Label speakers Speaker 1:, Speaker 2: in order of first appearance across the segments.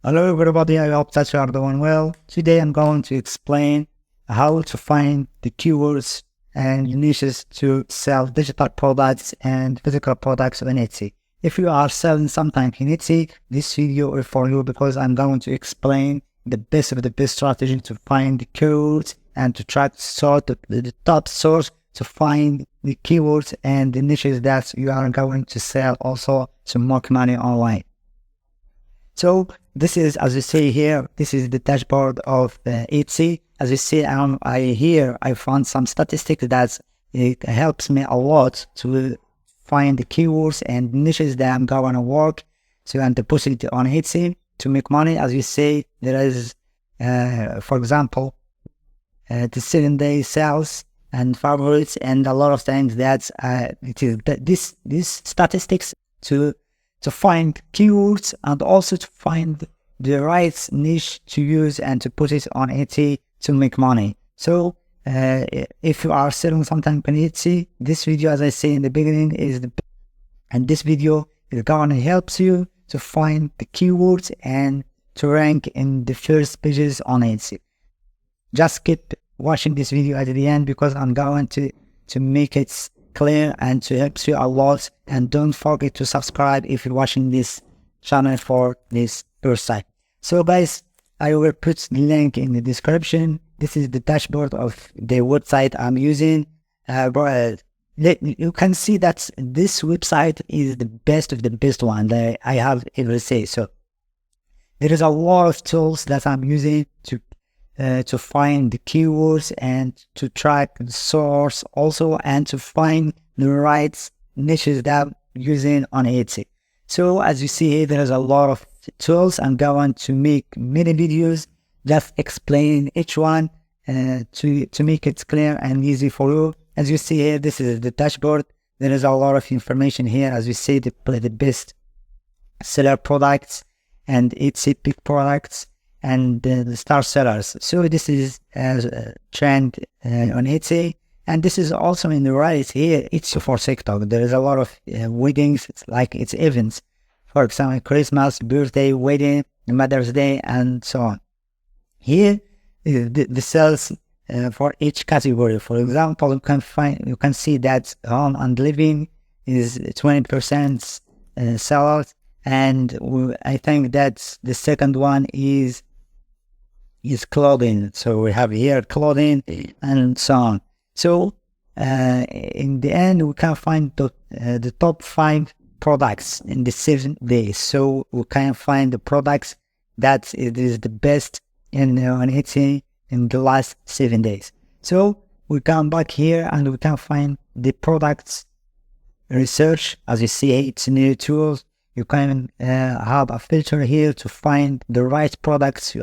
Speaker 1: Hello everybody, I hope that you are doing well. Today I'm going to explain how to find the keywords and niches to sell digital products and physical products on Etsy. If you are selling something in Etsy, this video is for you because I'm going to explain the best of the best strategy to find the keywords and to try to sort the top source to find the keywords and the niches that you are going to sell also to make money online. So this is, as you see here, this is the dashboard of Etsy. As you see, I found some statistics that it helps me a lot to find the keywords and niches that I'm going to work so and to push it on Etsy to make money. As you see, there is, for example, the 7-day sales and favorites and a lot of things that it is these statistics to find keywords and also to find the right niche to use and to put it on Etsy to make money. So if you are selling something on Etsy, this video, as I say in the beginning, and this video is going to help you to find the keywords and to rank in the first pages on Etsy. Just keep watching this video at the end because I'm going to make it clear and to help you a lot. And don't forget to subscribe if you're watching this channel for this first time. So guys, I will put the link in the description. This is the dashboard of the website I'm using. You can see that this website is the best of the best one that I have ever seen. So there is a lot of tools that I'm using to find the keywords and to track the source also and to find the right niches that I'm using on Etsy. So as you see here, there's a lot of tools. I'm going to make many videos just explain each one to make it clear and easy for you. As you see here, this is the dashboard. There is a lot of information here. As you see, the best seller products and Etsy pick products and the star sellers. So this is trend on Etsy, and this is also in the right here. It's for TikTok. There is a lot of weddings. It's events, for example, Christmas, birthday, wedding, Mother's Day, and so on. Here is the sales for each category. For example, you can see that home and living is 20% sellout, and I think that the second one is clothing. So we have here clothing and so on. So in the end, we can find the top 5 products in the 7 days. So we can find the products that it is the best on Etsy in the last 7 days. So we come back here and we can find the products research. As you see, it's new tools. You can have a filter here to find the right products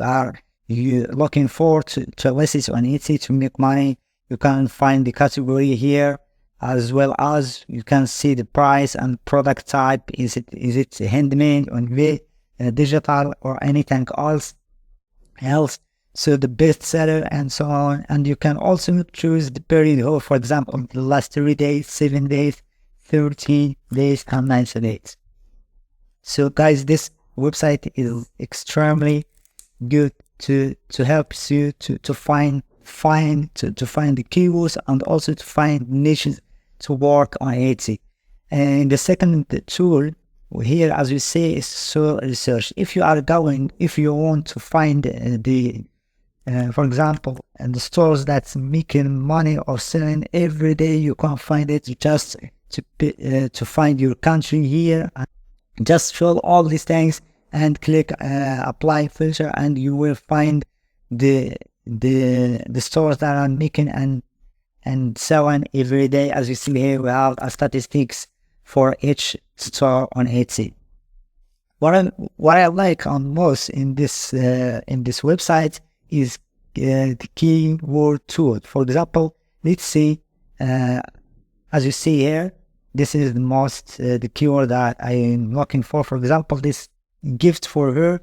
Speaker 1: you're looking for to list it on Etsy to make money. You can find the category here, as well as you can see the price and product type. Is it handmade or digital or anything else? So the best seller and so on. And you can also choose the period, for example, the last 3 days, 7 days, 13 days, and 90 days. So guys, this website is extremely good to help you to find the keywords and also to find niches to work on Etsy. And the second tool here, as you see, is soil research. If you want to find for example, the stores that's making money or selling every day, you can find it. Just to find your country here, and just fill all these things and click apply filter, and you will find the stores that are making and selling every day. As you see here, we have statistics for each store on Etsy. What I like on most in this website is the keyword tool. For example, let's see, as you see here, this is the keyword that I am looking for. For example, this gift for her,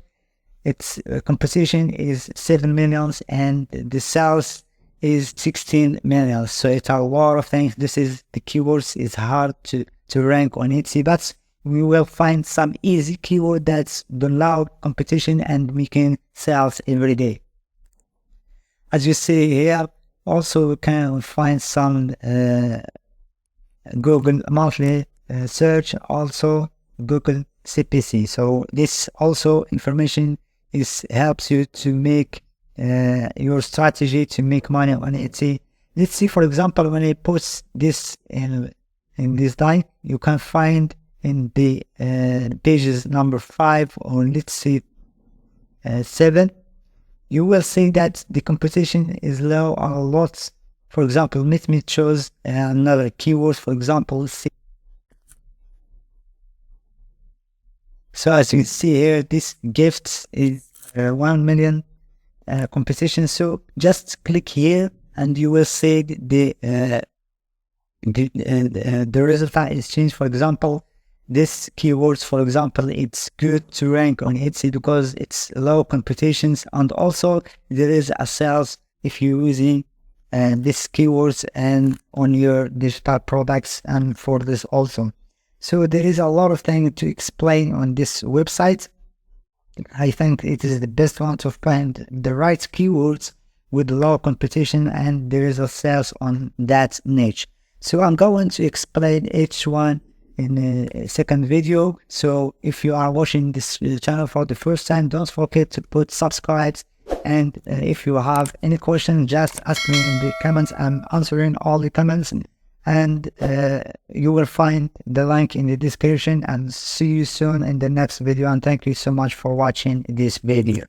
Speaker 1: its composition is 7 millions and the sales is 16 million. So it's a lot of things. This is the keywords is hard to rank on Etsy, but we will find some easy keyword that's don't allow competition and we can sell every day. As you see here, also we can find some Google monthly search, also Google CPC. So this also information helps you to make your strategy to make money on Etsy. Let's see, for example, when I post this in this link, you can find in the pages number 5, or let's see 7, you will see that the competition is low on a lot. For example, let me choose another keyword, for example. So as you can see here, this gift is 1 million competition. So just click here and you will see the result is changed. For example, this keywords, for example, it's good to rank on Etsy because it's low competitions, and also there is a sales if you're using these keywords and on your digital products, and for this also. So there is a lot of things to explain on this website. I think it is the best one to find the right keywords with low competition, and there is a sales on that niche. So I'm going to explain each one in a second video. So if you are watching this channel for the first time, don't forget to put subscribe, and if you have any question, just ask me in the comments. I'm answering all the comments, and you will find the link in the description, and see you soon in the next video. And thank you so much for watching this video.